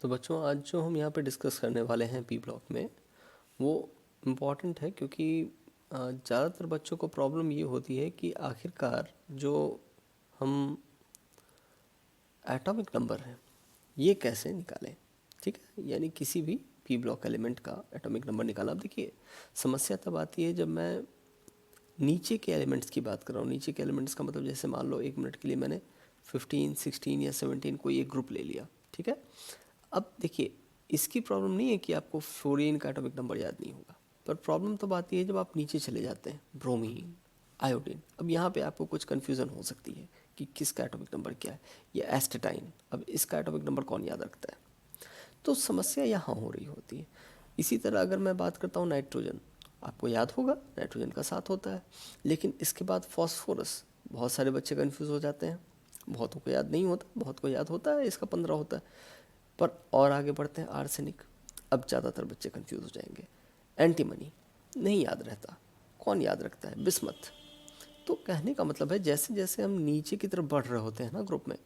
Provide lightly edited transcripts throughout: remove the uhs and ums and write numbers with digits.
तो बच्चों, आज जो हम यहाँ पे डिस्कस करने वाले हैं पी ब्लॉक में, वो इम्पॉर्टेंट है क्योंकि ज़्यादातर बच्चों को प्रॉब्लम ये होती है कि आखिरकार जो हम एटॉमिक नंबर हैं ये कैसे निकालें। ठीक है, यानी किसी भी पी ब्लॉक एलिमेंट का एटॉमिक नंबर निकालना। अब देखिए, समस्या तब आती है जब मैं नीचे के एलिमेंट्स की बात कर रहा हूँ। नीचे के एलिमेंट्स का मतलब, जैसे मान लो 1 मिनट के लिए मैंने 15, 16 या 17 कोई एक ग्रुप ले लिया। ठीक है, अब देखिए, इसकी प्रॉब्लम नहीं है कि आपको फ्लोरीन का एटॉमिक नंबर याद नहीं होगा, पर प्रॉब्लम तब आती है जब आप नीचे चले जाते हैं, ब्रोमीन, आयोडीन। अब यहाँ पे आपको कुछ कन्फ्यूज़न हो सकती है कि किसका एटॉमिक नंबर क्या है। ये एस्टेटाइन, अब इसका एटॉमिक नंबर कौन याद रखता है? तो समस्या यहाँ हो रही होती है। इसी तरह अगर मैं बात करता हूँ नाइट्रोजन, आपको याद होगा नाइट्रोजन का 7 होता है, लेकिन इसके बाद फॉस्फोरस, बहुत सारे बच्चे कन्फ्यूज़ हो जाते हैं। बहुतों को याद नहीं होता, बहुत को याद होता है, इसका 15 होता है। पर और आगे बढ़ते हैं, आर्सेनिक। अब ज़्यादातर बच्चे कंफ्यूज हो जाएंगे। एंटीमनी नहीं याद रहता, कौन याद रखता है? बिस्मथ। तो कहने का मतलब है, जैसे जैसे हम नीचे की तरफ बढ़ रहे होते हैं ना ग्रुप में,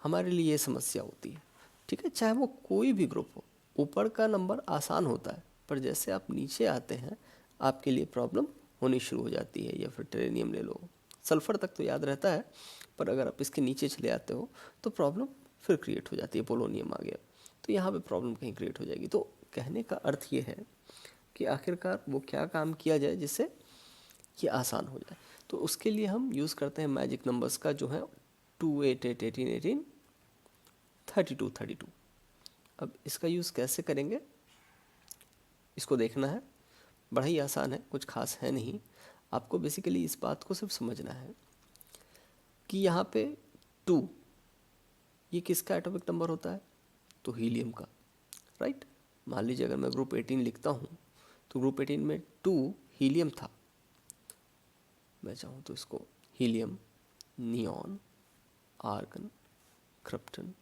हमारे लिए ये समस्या होती है। ठीक है, चाहे वो कोई भी ग्रुप हो, ऊपर का नंबर आसान होता है, पर जैसे आप नीचे आते हैं आपके लिए प्रॉब्लम होनी शुरू हो जाती है। या फिर टेरेनियम ले लो, सल्फ़र तक तो याद रहता है, पर अगर आप इसके नीचे चले आते हो तो प्रॉब्लम फिर क्रिएट हो जाती है। पोलोनियम आ गया तो यहाँ पे प्रॉब्लम कहीं क्रिएट हो जाएगी। तो कहने का अर्थ ये है कि आखिरकार वो क्या काम किया जाए जिससे ये आसान हो जाए। तो उसके लिए हम यूज़ करते हैं मैजिक नंबर्स का, जो है 2, 8, 8, 18, 18, 32, 32। अब इसका यूज़ कैसे करेंगे इसको देखना है। बड़ा ही आसान है, कुछ खास है नहीं। आपको बेसिकली इस बात को सिर्फ समझना है कि यहाँ पे 2 ये किसका एटॉमिक नंबर होता है? तो हीलियम का, राइट। मान लीजिए अगर मैं ग्रुप 18 लिखता हूँ तो ग्रुप 18 में 2 हीलियम था। मैं चाहूँ तो इसको helium, neon, argon, krypton,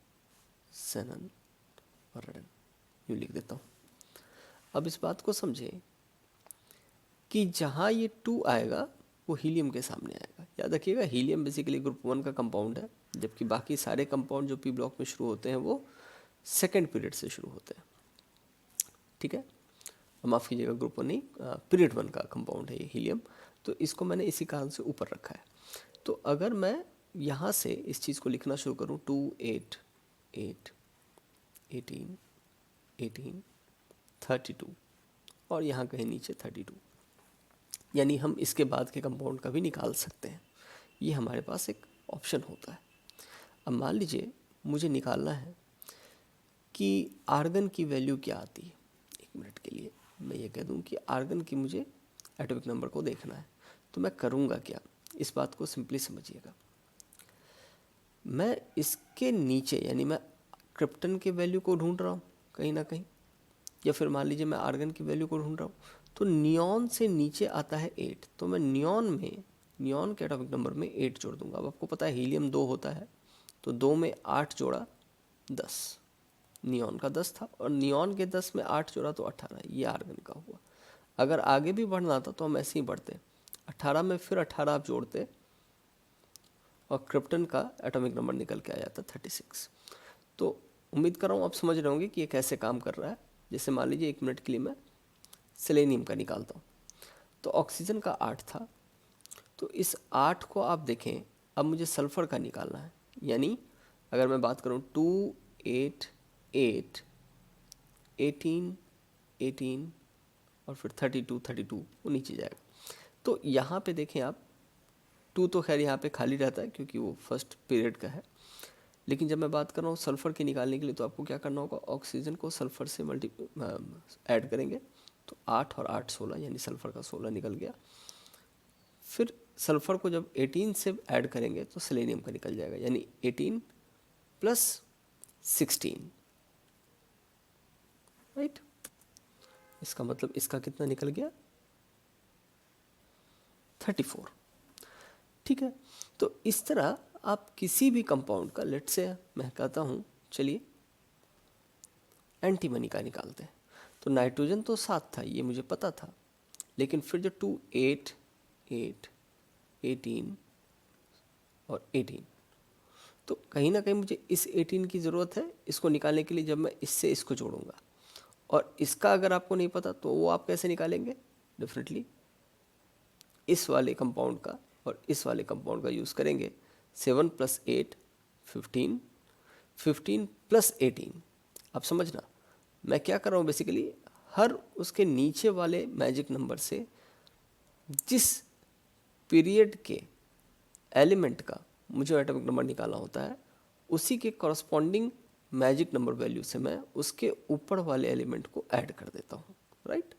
xenon और रेडन यूँ लिख देता हूँ। अब इस बात को समझें कि जहाँ ये 2 आएगा वो हीलियम के सामने आएगा। याद रखिएगा, हीलियम बेसिकली ग्रुप 1 का कंपाउंड है, जबकि बाकी सारे कंपाउंड जो पी ब्लॉक में शुरू होते हैं वो सेकेंड पीरियड से शुरू होते हैं। ठीक है, माफ़ कीजिएगा, ग्रुप 1 नहीं, पीरियड 1 का कंपाउंड है ये हीलियम। तो इसको मैंने इसी कारण से ऊपर रखा है। तो अगर मैं यहाँ से इस चीज़ को लिखना शुरू करूँ, 2, 8, 8, 18, 18, 32 और यहाँ कहीं नीचे 32, यानी हम इसके बाद के कंपाउंड का भी निकाल सकते हैं। ये हमारे पास एक ऑप्शन होता है। अब मान लीजिए मुझे निकालना है कि आर्गन की वैल्यू क्या आती है। 1 मिनट के लिए मैं ये कह दूं कि आर्गन की मुझे एटॉमिक नंबर को देखना है, तो मैं करूँगा क्या, इस बात को सिंपली समझिएगा। मैं इसके नीचे, यानी मैं क्रिप्टन के वैल्यू को ढूंढ रहा हूँ कहीं ना कहीं, या फिर मान लीजिए मैं आर्गन की वैल्यू को ढूंढ रहा हूँ, तो नियॉन से नीचे आता है 8, तो मैं नियॉन के एटॉमिक नंबर में 8 जोड़ दूंगा। अब आपको पता है हीलियम 2 होता है, तो 2 में 8 जोड़ा 10, नियॉन का 10 था, और नियॉन के 10 में 8 जोड़ा तो 18, ये आर्गन का हुआ। अगर आगे भी बढ़ना था तो हम ऐसे ही बढ़ते, 18 में फिर 18 आप जोड़ते और क्रिप्टन का एटॉमिक नंबर निकल के आ जाता 36। तो उम्मीद कर रहा हूँ आप समझ रहे होंगे कि ये कैसे काम कर रहा है। जैसे मान लीजिए 1 मिनट के लिए मैं सेलेनियम का निकालता हूँ, तो ऑक्सीजन का 8 था, तो इस 8 को आप देखें, अब मुझे सल्फ़र का निकालना है। यानी अगर मैं बात करूँ 2, 8, 8, 18, 18 और फिर 32, 32 वो नीचे जाएगा। तो यहाँ पे देखें आप, 2 तो खैर यहाँ पे खाली रहता है क्योंकि वो फर्स्ट पीरियड का है, लेकिन जब मैं बात कर रहा हूँ सल्फ़र के निकालने के लिए, तो आपको क्या करना होगा, ऑक्सीजन को सल्फ़र से ऐड करेंगे, तो 8 और 8 16, यानी सल्फ़र का 16 निकल गया। फिर सल्फ़र को जब 18 से ऐड करेंगे तो सेलेनियम का निकल जाएगा, यानी 18 प्लस 16, राइट। इसका मतलब इसका कितना निकल गया, 34। ठीक है, तो इस तरह आप किसी भी कंपाउंड का, लेट से मैं कहता हूँ, चलिए एंटीमनी का निकालते हैं। तो नाइट्रोजन तो 7 था, ये मुझे पता था, लेकिन फिर जो 2, 8, 8, 18 और 18, तो कहीं ना कहीं मुझे इस 18 की ज़रूरत है इसको निकालने के लिए, जब मैं इससे इसको जोड़ूंगा। और इसका अगर आपको नहीं पता तो वो आप कैसे निकालेंगे? डेफिनेटली इस वाले कंपाउंड का और इस वाले कंपाउंड का यूज़ करेंगे। 7 + 8 15, 15 + 18। अब समझना मैं क्या कर रहा हूँ, बेसिकली हर उसके नीचे वाले मैजिक नंबर से जिस पीरियड के एलिमेंट का मुझे एटॉमिक नंबर निकालना होता है, उसी के कॉरस्पॉन्डिंग मैजिक नंबर वैल्यू से मैं उसके ऊपर वाले एलिमेंट को ऐड कर देता हूँ, राइट?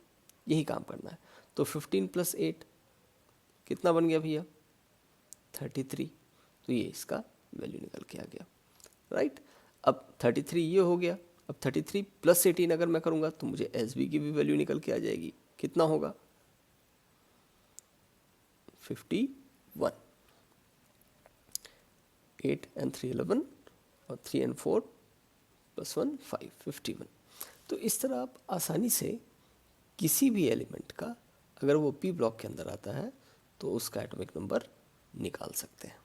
यही काम करना है। तो 15 + 8 कितना बन गया भैया? 33। तो ये इसका वैल्यू निकल के आ गया, राइट? अब 33 ये हो गया। अब 33 + 18 अगर मैं करूँगा तो मुझे एस बी की भी वैल्यू निकल के आ जाएगी। कितना होगा? 51। 8 and 3 11 और 3 and 4 + 1 5 51। तो इस तरह आप आसानी से किसी भी एलिमेंट का अगर वो पी ब्लॉक के अंदर आता है तो उसका एटॉमिक नंबर निकाल सकते हैं।